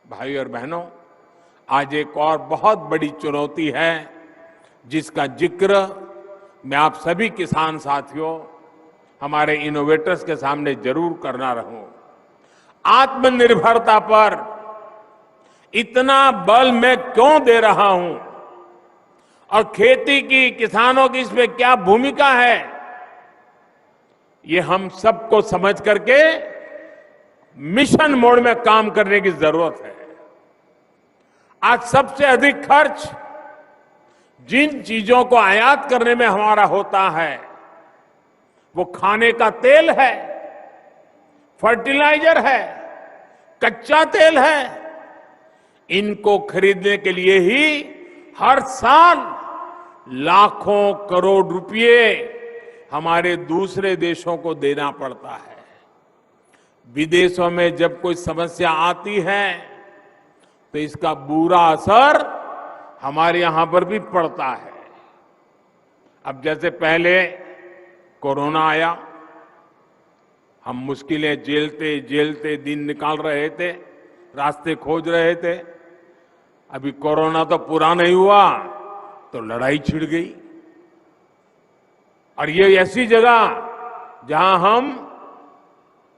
भाई और बहनों, आज एक और बहुत बड़ी चुनौती है जिसका जिक्र मैं आप सभी किसान साथियों, हमारे इनोवेटर्स के सामने जरूर करना रहूं। आत्मनिर्भरता पर इतना बल मैं क्यों दे रहा हूं और खेती की, किसानों की इसमें क्या भूमिका है, ये हम सबको समझ करके मिशन मोड में काम करने की जरूरत है। आज सबसे अधिक खर्च जिन चीजों को आयात करने में हमारा होता है वो खाने का तेल है, फर्टिलाइजर है, कच्चा तेल है। इनको खरीदने के लिए ही हर साल लाखों करोड़ रुपए हमारे दूसरे देशों को देना पड़ता है। विदेशों में जब कोई समस्या आती है तो इसका बुरा असर हमारे यहां पर भी पड़ता है। अब जैसे पहले कोरोना आया, हम मुश्किलें झेलते झेलते दिन निकाल रहे थे, रास्ते खोज रहे थे। अभी कोरोना तो पूरा नहीं हुआ तो लड़ाई छिड़ गई। और ये ऐसी जगह जहां हम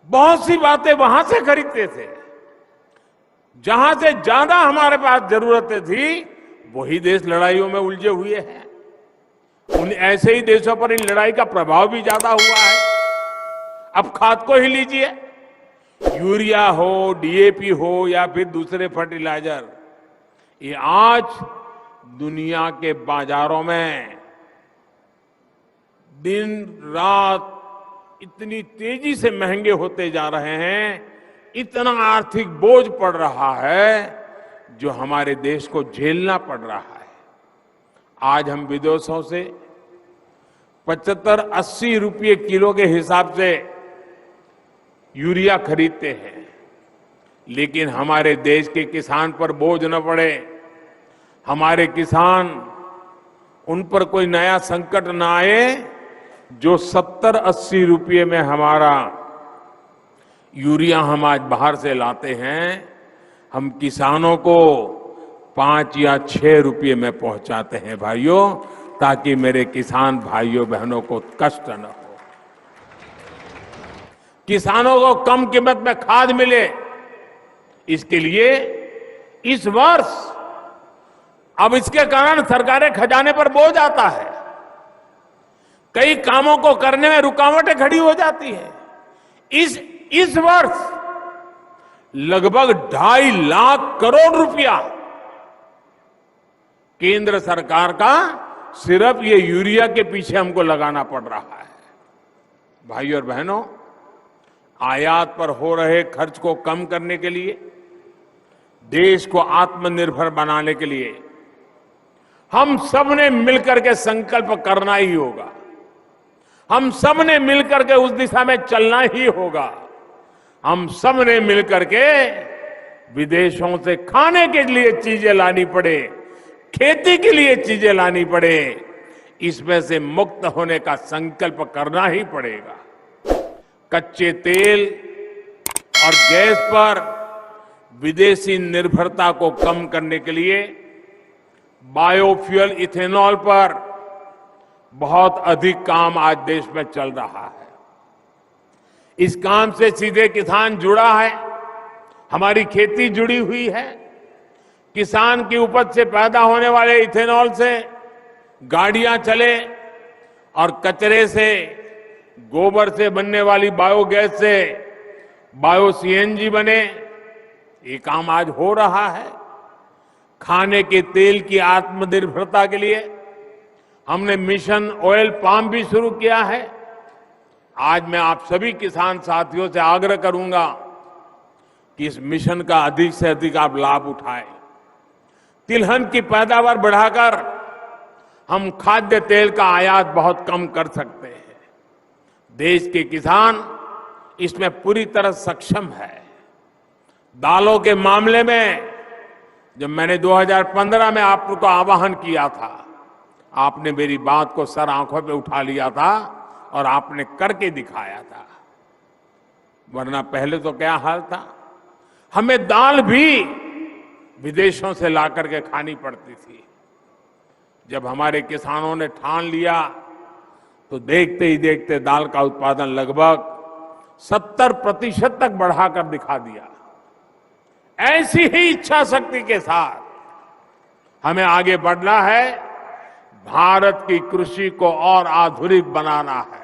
बहुत सी बातें वहां से खरीदते थे, जहां से ज्यादा हमारे पास जरूरतें थी, वही देश लड़ाइयों में उलझे हुए हैं। उन ऐसे ही देशों पर इन लड़ाई का प्रभाव भी ज्यादा हुआ है। अब खाद को ही लीजिए, यूरिया हो, डीएपी हो या फिर दूसरे फर्टिलाइजर, ये आज दुनिया के बाजारों में दिन रात इतनी तेजी से महंगे होते जा रहे हैं, इतना आर्थिक बोझ पड़ रहा है जो हमारे देश को झेलना पड़ रहा है। आज हम विदेशों से 75-80 रुपये किलो के हिसाब से यूरिया खरीदते हैं, लेकिन हमारे देश के किसान पर बोझ न पड़े, हमारे किसान उन पर कोई नया संकट न आए, जो 70-80 रुपये में हमारा यूरिया हम आज बाहर से लाते हैं, हम किसानों को 5 या 6 रुपये में पहुंचाते हैं भाइयों, ताकि मेरे किसान भाइयों बहनों को कष्ट न हो, किसानों को कम कीमत में खाद मिले। इसके लिए इस वर्ष अब इसके कारण सरकारें खजाने पर बोझ आता है, कई कामों को करने में रुकावटें खड़ी हो जाती है। इस वर्ष लगभग 2.5 लाख करोड़ रुपया केंद्र सरकार का सिर्फ ये यूरिया के पीछे हमको लगाना पड़ रहा है। भाइयों और बहनों, आयात पर हो रहे खर्च को कम करने के लिए, देश को आत्मनिर्भर बनाने के लिए हम सबने मिलकर के संकल्प करना ही होगा। हम सबने मिलकर के उस दिशा में चलना ही होगा। हम सबने मिलकर के विदेशों से खाने के लिए चीजें लानी पड़े, खेती के लिए चीजें लानी पड़े, इसमें से मुक्त होने का संकल्प करना ही पड़ेगा। कच्चे तेल और गैस पर विदेशी निर्भरता को कम करने के लिए बायोफ्यूल इथेनॉल पर बहुत अधिक काम आज देश में चल रहा है। इस काम से सीधे किसान जुड़ा है, हमारी खेती जुड़ी हुई है। किसान की उपज से पैदा होने वाले इथेनॉल से गाड़ियां चले और कचरे से, गोबर से बनने वाली बायोगैस से बायो सीएनजी बने, ये काम आज हो रहा है। खाने के तेल की आत्मनिर्भरता के लिए हमने मिशन ऑयल पाम भी शुरू किया है। आज मैं आप सभी किसान साथियों से आग्रह करूंगा कि इस मिशन का अधिक से अधिक आप लाभ उठाएं। तिलहन की पैदावार बढ़ाकर हम खाद्य तेल का आयात बहुत कम कर सकते हैं। देश के किसान इसमें पूरी तरह सक्षम है। दालों के मामले में जब मैंने 2015 में आपको आह्वान किया था, आपने मेरी बात को सर आंखों पे उठा लिया था और आपने करके दिखाया था। वरना पहले तो क्या हाल था, हमें दाल भी विदेशों से ला करके खानी पड़ती थी। जब हमारे किसानों ने ठान लिया तो देखते ही देखते दाल का उत्पादन लगभग 70% तक बढ़ाकर दिखा दिया। ऐसी ही इच्छा शक्ति के साथ हमें आगे बढ़ना है। भारत की कृषि को और आधुनिक बनाना है।